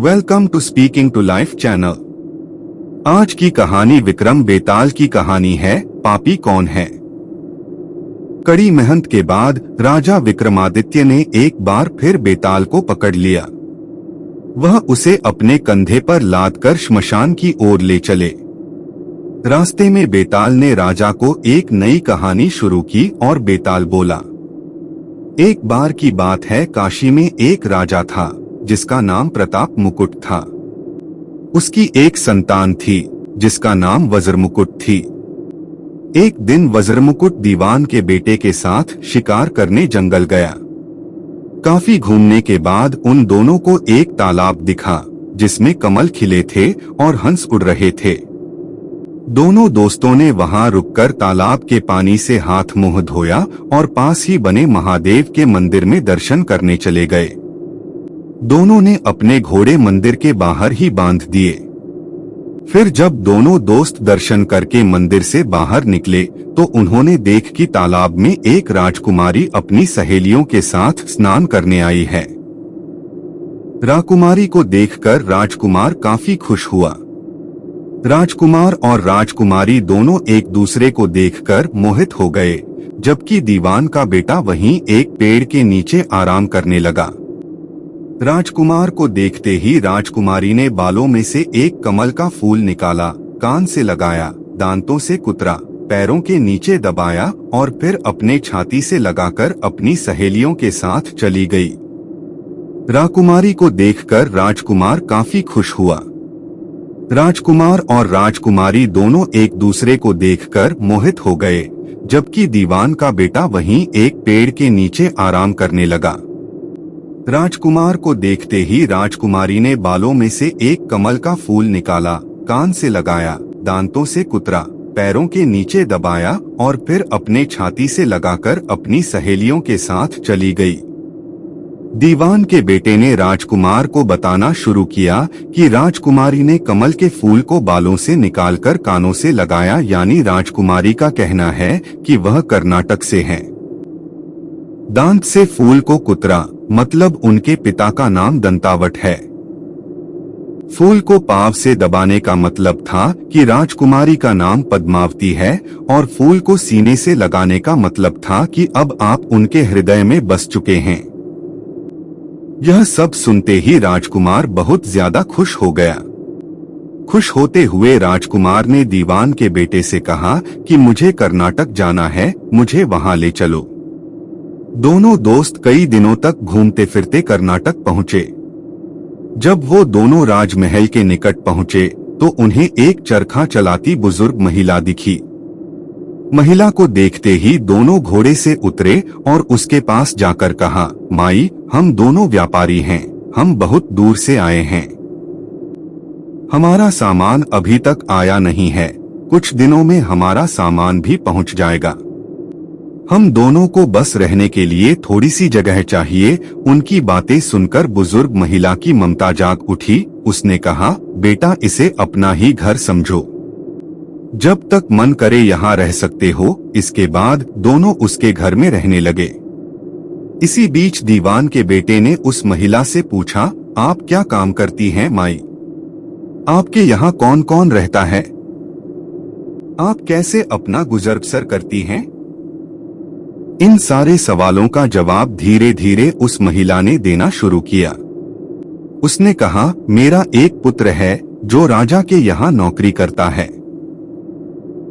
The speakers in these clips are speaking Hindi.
Welcome to speaking to life channel. आज की कहानी विक्रम बेताल की कहानी है। पापी कौन है। कड़ी मेहनत के बाद राजा विक्रमादित्य ने एक बार फिर बेताल को पकड़ लिया। वह उसे अपने कंधे पर लादकर श्मशान की ओर ले चले। रास्ते में बेताल ने राजा को एक नई कहानी शुरू की और बेताल बोला, एक बार की बात है, काशी में एक राजा था जिसका नाम प्रताप मुकुट था। उसकी एक संतान थी जिसका नाम वज्रमुकुट थी। एक दिन वज्रमुकुट दीवान के बेटे के साथ शिकार करने जंगल गया। काफी घूमने के बाद उन दोनों को एक तालाब दिखा जिसमें कमल खिले थे और हंस उड़ रहे थे। दोनों दोस्तों ने वहां रुककर तालाब के पानी से हाथ मुंह धोया और पास ही बने महादेव के मंदिर में दर्शन करने चले गए। दोनों ने अपने घोड़े मंदिर के बाहर ही बांध दिए। फिर जब दोनों दोस्त दर्शन करके मंदिर से बाहर निकले तो उन्होंने देख कि तालाब में एक राजकुमारी अपनी सहेलियों के साथ स्नान करने आई है। राजकुमारी को देखकर राजकुमार काफी खुश हुआ। राजकुमार और राजकुमारी दोनों एक दूसरे को देखकर मोहित हो गए, जबकि दीवान का बेटा वहीं एक पेड़ के नीचे आराम करने लगा। राजकुमार को देखते ही राजकुमारी ने बालों में से एक कमल का फूल निकाला, कान से लगाया, दांतों से कुतरा, पैरों के नीचे दबाया और फिर अपने छाती से लगाकर अपनी सहेलियों के साथ चली गई। राजकुमारी को देखकर राजकुमार काफी खुश हुआ। राजकुमार और राजकुमारी दोनों एक दूसरे को देखकर मोहित हो गए, जबकि दीवान का बेटा वहीं एक पेड़ के नीचे आराम करने लगा। राजकुमार को देखते ही राजकुमारी ने बालों में से एक कमल का फूल निकाला, कान से लगाया, दांतों से कुतरा, पैरों के नीचे दबाया और फिर अपने छाती से लगाकर अपनी सहेलियों के साथ चली गई। दीवान के बेटे ने राजकुमार को बताना शुरू किया कि राजकुमारी ने कमल के फूल को बालों से निकालकर कानों से लगाया, यानी राजकुमारी का कहना है कि वह कर्नाटक से है। दांत से फूल को कुतरा, मतलब उनके पिता का नाम दंतावट है। फूल को पांव से दबाने का मतलब था कि राजकुमारी का नाम पद्मावती है, और फूल को सीने से लगाने का मतलब था कि अब आप उनके हृदय में बस चुके हैं। यह सब सुनते ही राजकुमार बहुत ज्यादा खुश हो गया। खुश होते हुए राजकुमार ने दीवान के बेटे से कहा कि मुझे कर्नाटक जाना है, मुझे वहां ले चलो। दोनों दोस्त कई दिनों तक घूमते फिरते कर्नाटक पहुंचे। जब वो दोनों राजमहल के निकट पहुंचे तो उन्हें एक चरखा चलाती बुजुर्ग महिला दिखी। महिला को देखते ही दोनों घोड़े से उतरे और उसके पास जाकर कहा, माई, हम दोनों व्यापारी हैं, हम बहुत दूर से आए हैं। हमारा सामान अभी तक आया नहीं है, कुछ दिनों में हमारा सामान भी पहुंच जाएगा। हम दोनों को बस रहने के लिए थोड़ी सी जगह चाहिए। उनकी बातें सुनकर बुजुर्ग महिला की ममता जाग उठी। उसने कहा, बेटा, इसे अपना ही घर समझो, जब तक मन करे यहाँ रह सकते हो। इसके बाद दोनों उसके घर में रहने लगे। इसी बीच दीवान के बेटे ने उस महिला से पूछा, आप क्या काम करती हैं माई? आपके यहाँ कौन कौन रहता है? आप कैसे अपना गुजर बसर करती हैं? इन सारे सवालों का जवाब धीरे धीरे उस महिला ने देना शुरू किया। उसने कहा, मेरा एक पुत्र है जो राजा के यहाँ नौकरी करता है।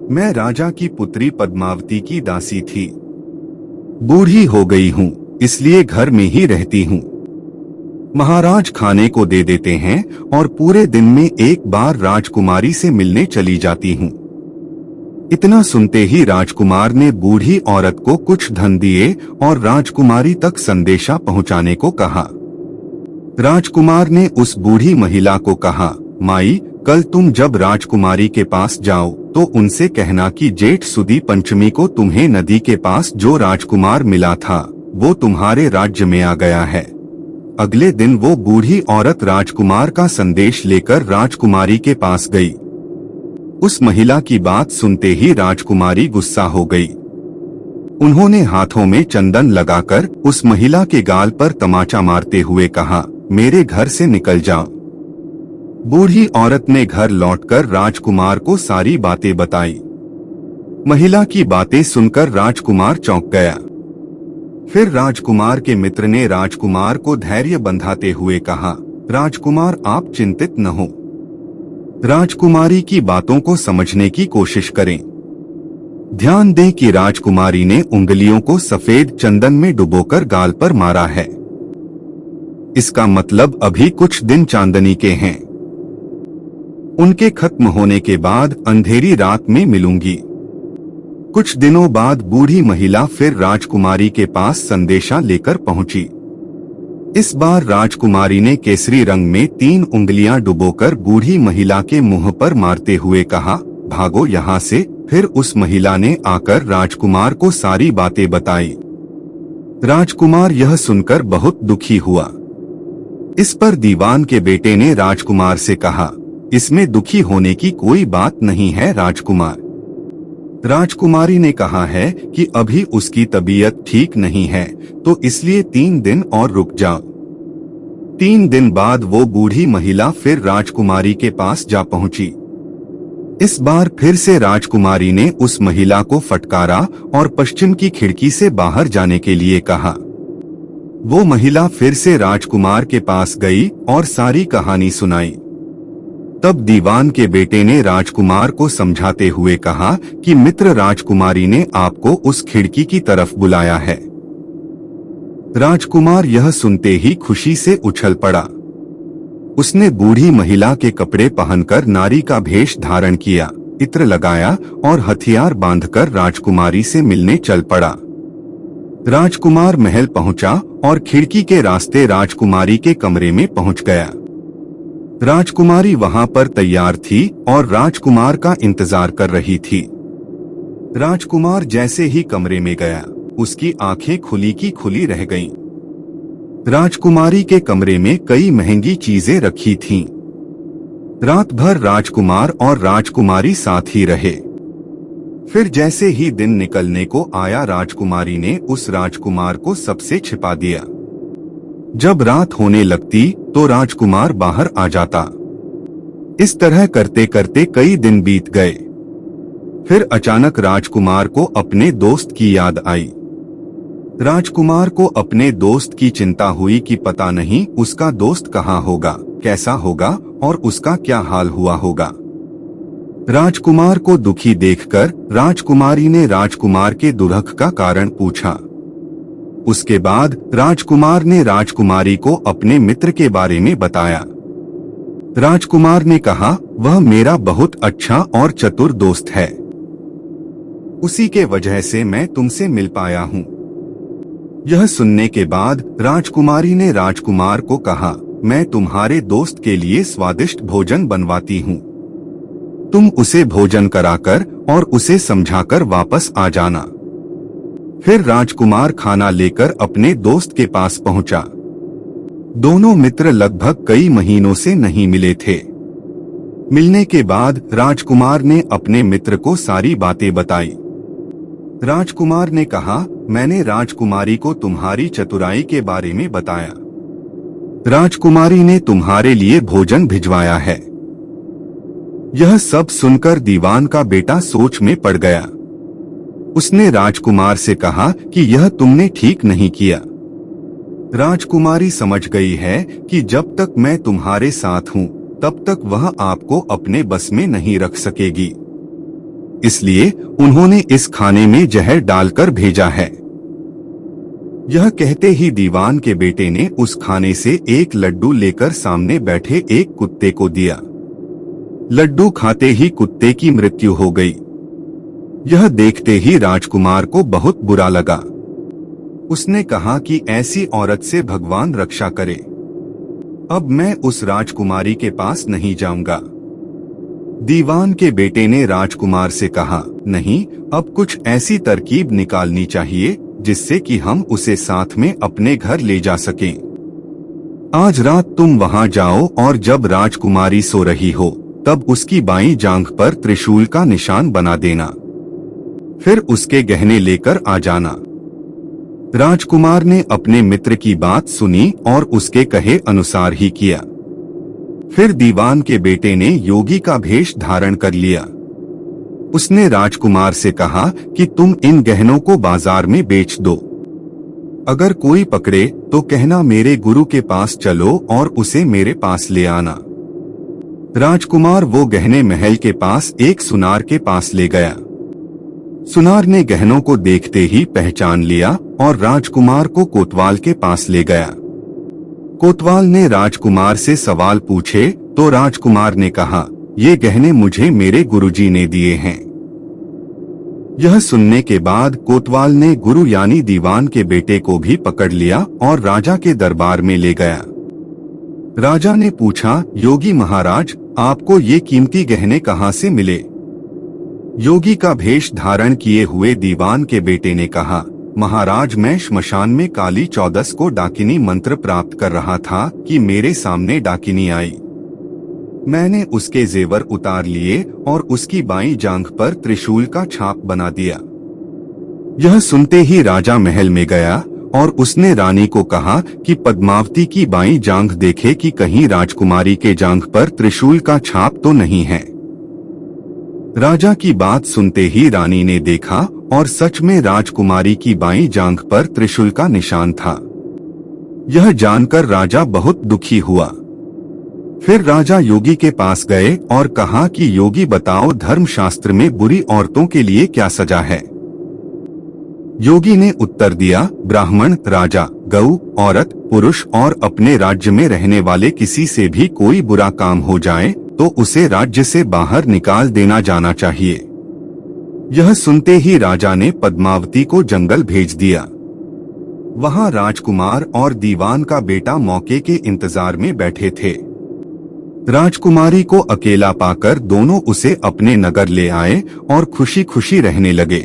मैं राजा की पुत्री पद्मावती की दासी थी। बूढ़ी हो गई हूँ, इसलिए घर में ही रहती हूँ। महाराज खाने को दे देते हैं और पूरे दिन में एक बार राजकुमारी से मिलने चली जाती हूँ। इतना सुनते ही राजकुमार ने बूढ़ी औरत को कुछ धन दिए और राजकुमारी तक संदेशा पहुंचाने को कहा। राजकुमार ने उस बूढ़ी महिला को कहा, माई, कल तुम जब राजकुमारी के पास जाओ तो उनसे कहना कि जेठ सुदी पंचमी को तुम्हें नदी के पास जो राजकुमार मिला था वो तुम्हारे राज्य में आ गया है। अगले दिन वो बूढ़ी औरत राजकुमार का संदेश लेकर राजकुमारी के पास गई। उस महिला की बात सुनते ही राजकुमारी गुस्सा हो गई। उन्होंने हाथों में चंदन लगाकर उस महिला के गाल पर तमाचा मारते हुए कहा, मेरे घर से निकल जाओ। बूढ़ी औरत ने घर लौटकर राजकुमार को सारी बातें बताई। महिला की बातें सुनकर राजकुमार चौंक गया। फिर राजकुमार के मित्र ने राजकुमार को धैर्य बंधाते हुए कहा, राजकुमार आप चिंतित न हो। राजकुमारी की बातों को समझने की कोशिश करें। ध्यान दें कि राजकुमारी ने उंगलियों को सफेद चंदन में डुबोकर गाल पर मारा है। इसका मतलब अभी कुछ दिन चांदनी के हैं। उनके खत्म होने के बाद अंधेरी रात में मिलूंगी। कुछ दिनों बाद बूढ़ी महिला फिर राजकुमारी के पास संदेशा लेकर पहुंची। इस बार राजकुमारी ने केसरी रंग में 3 उंगलियां डुबोकर बूढ़ी महिला के मुंह पर मारते हुए कहा, भागो यहाँ से। फिर उस महिला ने आकर राजकुमार को सारी बातें बताई। राजकुमार यह सुनकर बहुत दुखी हुआ। इस पर दीवान के बेटे ने राजकुमार से कहा, इसमें दुखी होने की कोई बात नहीं है राजकुमार। राजकुमारी ने कहा है कि अभी उसकी तबीयत ठीक नहीं है, तो इसलिए 3 दिन और रुक जाओ। 3 दिन बाद वो बूढ़ी महिला फिर राजकुमारी के पास जा पहुंची। इस बार फिर से राजकुमारी ने उस महिला को फटकारा और पश्चिम की खिड़की से बाहर जाने के लिए कहा। वो महिला फिर से राजकुमार के पास गई और सारी कहानी सुनाई। तब दीवान के बेटे ने राजकुमार को समझाते हुए कहा कि मित्र राजकुमारी ने आपको उस खिड़की की तरफ बुलाया है। राजकुमार यह सुनते ही खुशी से उछल पड़ा। उसने बूढ़ी महिला के कपड़े पहनकर नारी का भेष धारण किया, इत्र लगाया और हथियार बांधकर राजकुमारी से मिलने चल पड़ा। राजकुमार महल पहुंचा और खिड़की के रास्ते राजकुमारी के कमरे में पहुंच गया। राजकुमारी वहां पर तैयार थी और राजकुमार का इंतजार कर रही थी। राजकुमार जैसे ही कमरे में गया, उसकी आंखें खुली की खुली रह गईं। राजकुमारी के कमरे में कई महंगी चीजें रखी थीं। रात भर राजकुमार और राजकुमारी साथ ही रहे। फिर जैसे ही दिन निकलने को आया, राजकुमारी ने उस राजकुमार को सबसे छिपा दिया। जब रात होने लगती तो राजकुमार बाहर आ जाता। इस तरह करते करते कई दिन बीत गए। फिर अचानक राजकुमार को अपने दोस्त की याद आई। राजकुमार को अपने दोस्त की चिंता हुई कि पता नहीं उसका दोस्त कहाँ होगा, कैसा होगा और उसका क्या हाल हुआ होगा। राजकुमार को दुखी देखकर राजकुमारी ने राजकुमार के दुर्ख का कारण पूछा। उसके बाद राजकुमार ने राजकुमारी को अपने मित्र के बारे में बताया। राजकुमार ने कहा, वह मेरा बहुत अच्छा और चतुर दोस्त है। उसी के वजह से मैं तुमसे मिल पाया हूँ। यह सुनने के बाद राजकुमारी ने राजकुमार को कहा, मैं तुम्हारे दोस्त के लिए स्वादिष्ट भोजन बनवाती हूँ। तुम उसे भोजन कराकर और उसे समझाकर वापस आ जाना। फिर राजकुमार खाना लेकर अपने दोस्त के पास पहुंचा। दोनों मित्र लगभग कई महीनों से नहीं मिले थे। मिलने के बाद राजकुमार ने अपने मित्र को सारी बातें बताई। राजकुमार ने कहा, मैंने राजकुमारी को तुम्हारी चतुराई के बारे में बताया। राजकुमारी ने तुम्हारे लिए भोजन भिजवाया है। यह सब सुनकर दीवान का बेटा सोच में पड़ गया। उसने राजकुमार से कहा कि यह तुमने ठीक नहीं किया। राजकुमारी समझ गई है कि जब तक मैं तुम्हारे साथ हूँ तब तक वह आपको अपने बस में नहीं रख सकेगी। इसलिए उन्होंने इस खाने में जहर डालकर भेजा है। यह कहते ही दीवान के बेटे ने उस खाने से एक लड्डू लेकर सामने बैठे एक कुत्ते को दिया। लड्डू खाते ही कुत्ते की मृत्यु हो गई। यह देखते ही राजकुमार को बहुत बुरा लगा। उसने कहा कि ऐसी औरत से भगवान रक्षा करे। अब मैं उस राजकुमारी के पास नहीं जाऊंगा। दीवान के बेटे ने राजकुमार से कहा, नहीं, अब कुछ ऐसी तरकीब निकालनी चाहिए जिससे कि हम उसे साथ में अपने घर ले जा सकें। आज रात तुम वहां जाओ और जब राजकुमारी सो रही हो तब उसकी बाईं जांघ पर त्रिशूल का निशान बना देना। फिर उसके गहने लेकर आ जाना। राजकुमार ने अपने मित्र की बात सुनी और उसके कहे अनुसार ही किया। फिर दीवान के बेटे ने योगी का भेष धारण कर लिया। उसने राजकुमार से कहा कि तुम इन गहनों को बाजार में बेच दो। अगर कोई पकड़े तो कहना मेरे गुरु के पास चलो और उसे मेरे पास ले आना। राजकुमार वो गहने महल के पास एक सुनार के पास ले गया। सुनार ने गहनों को देखते ही पहचान लिया और राजकुमार को कोतवाल के पास ले गया। कोतवाल ने राजकुमार से सवाल पूछे तो राजकुमार ने कहा, ये गहने मुझे मेरे गुरुजी ने दिए हैं। यह सुनने के बाद कोतवाल ने गुरु यानी दीवान के बेटे को भी पकड़ लिया और राजा के दरबार में ले गया। राजा ने पूछा, योगी महाराज, आपको ये कीमती गहने कहाँ से मिले? योगी का भेष धारण किए हुए दीवान के बेटे ने कहा, महाराज, मैं श्मशान में काली चौदस को डाकिनी मंत्र प्राप्त कर रहा था कि मेरे सामने डाकिनी आई। मैंने उसके जेवर उतार लिए और उसकी बाईं जांघ पर त्रिशूल का छाप बना दिया। यह सुनते ही राजा महल में गया और उसने रानी को कहा कि पद्मावती की बाईं जांघ देखे कि कहीं राजकुमारी के जांघ पर त्रिशूल का छाप तो नहीं है। राजा की बात सुनते ही रानी ने देखा और सच में राजकुमारी की बाईं जांघ पर त्रिशूल का निशान था। यह जानकर राजा बहुत दुखी हुआ। फिर राजा योगी के पास गए और कहा कि योगी बताओ, धर्मशास्त्र में बुरी औरतों के लिए क्या सजा है? योगी ने उत्तर दिया, ब्राह्मण, राजा, गऊ, औरत, पुरुष और अपने राज्य में रहने वाले किसी से भी कोई बुरा काम हो जाए तो उसे राज्य से बाहर निकाल देना जाना चाहिए। यह सुनते ही राजा ने पद्मावती को जंगल भेज दिया। वहां राजकुमार और दीवान का बेटा मौके के इंतजार में बैठे थे। राजकुमारी को अकेला पाकर दोनों उसे अपने नगर ले आए और खुशी खुशी रहने लगे।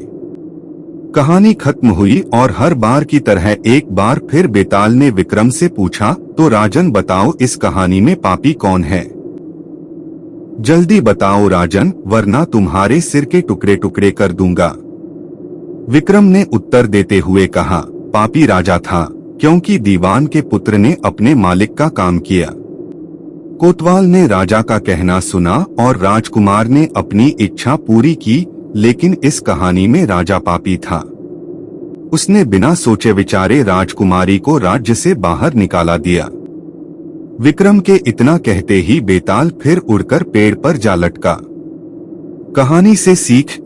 कहानी खत्म हुई और हर बार की तरह एक बार फिर बेताल ने विक्रम से पूछा, तो राजन बताओ, इस कहानी में पापी कौन है? जल्दी बताओ राजन, वरना तुम्हारे सिर के टुकड़े टुकड़े कर दूंगा। विक्रम ने उत्तर देते हुए कहा, पापी राजा था, क्योंकि दीवान के पुत्र ने अपने मालिक का काम किया। कोतवाल ने राजा का कहना सुना और राजकुमार ने अपनी इच्छा पूरी की, लेकिन इस कहानी में राजा पापी था। उसने बिना सोचे विचारे राजकुमारी को राज्य से बाहर निकाला दिया। विक्रम के इतना कहते ही बेताल फिर उड़कर पेड़ पर जा लटका। कहानी से सीख,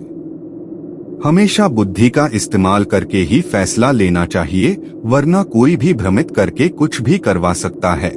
हमेशा बुद्धि का इस्तेमाल करके ही फैसला लेना चाहिए, वरना कोई भी भ्रमित करके कुछ भी करवा सकता है।